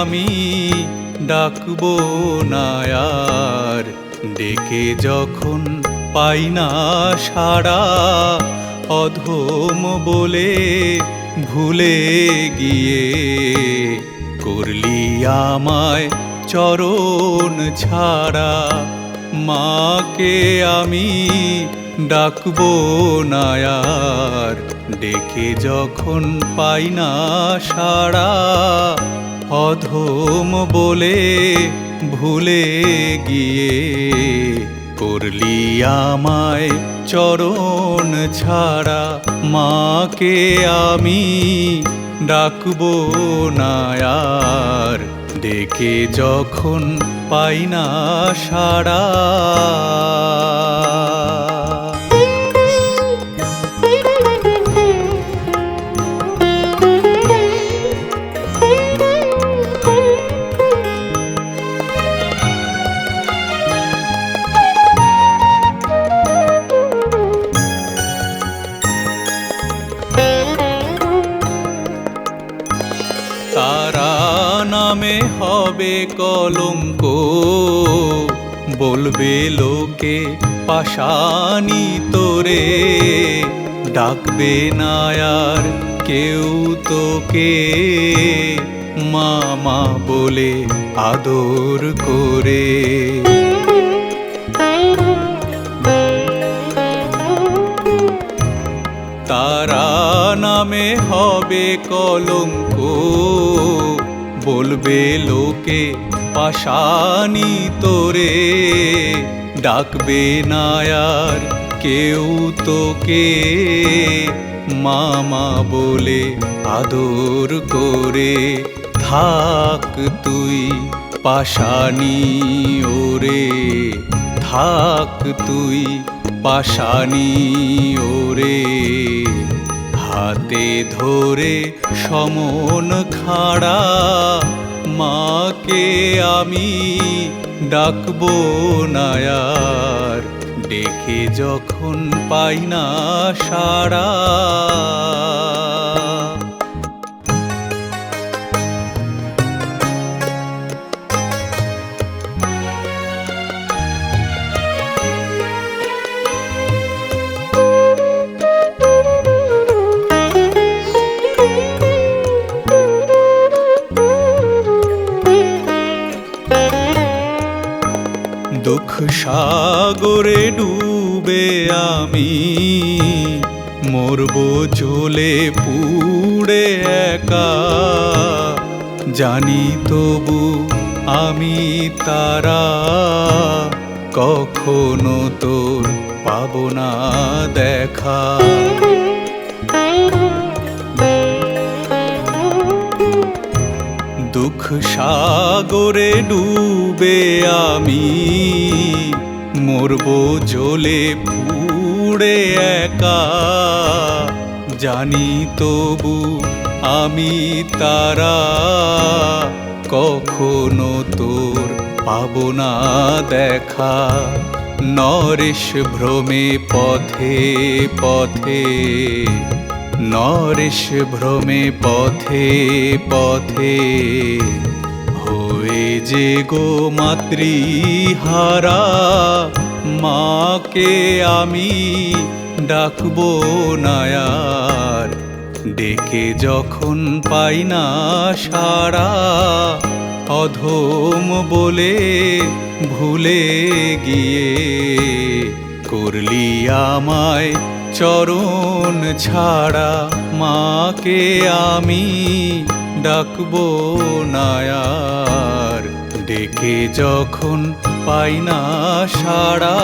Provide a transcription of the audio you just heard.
আমি ডাকবো না আর। ডেকে যখন পাই না সাড়া, অধম বলে ভুলে গিয়ে করলি আমায় চরণ ছাড়া। মাকে আমি ডাকবো না আর। ডেকে যখন পাই না সাড়া, অধম বলে ভুলে গিয়ে করলি আমায় চরণ ছাড়া। মাকে আমি ডাকবো না আর। ডেকে যখন পাই না সাড়া। তারা নামে হবে কলঙ্ক, বলবে লোকে পাষাণী তোরে। ডাকবে না আর কেউ তোকে মামা বলে আদর করে। তারা নামে হবে কলঙ্ক, বলবে লোকে পাষাণী তোরে। ডাকবে না আর কেউ তোকে মামা বলে আদর করে। থাক তুই পাষাণী ওরে, থাক তুই পাষাণী ওরে। হাতে ধরে সমন খাড়া, মাকে আমি ডাকবো না আর। ডেকে যখন পাই না সাড়া। দুঃখ সাগরে ডুবে আমি মরবো জ্বলে পুড়ে একা। জানি তবু আমি তারা, কখনো তোর পাবো না দেখা। দুঃখ সাগরে ডুবে আমি মরবো জ্বলে পুড়ে একা। জানি তবু আমি তারা, কখনো তোর পাবো না দেখা। নরেশ ভ্রমে পথে পথে, নরেশ ভ্রমে পথে পথে। হয়ে যে গো মাতৃহারা, মাকে আমি ডাকবো না আর। ডেকে যখন পাই না সাড়া, অধম বলে ভুলে গিয়ে করলি আমায় চরণ ছাড়া। মাকে আমি ডাকবো না আর। ডেকে যখন পাই না সাড়া।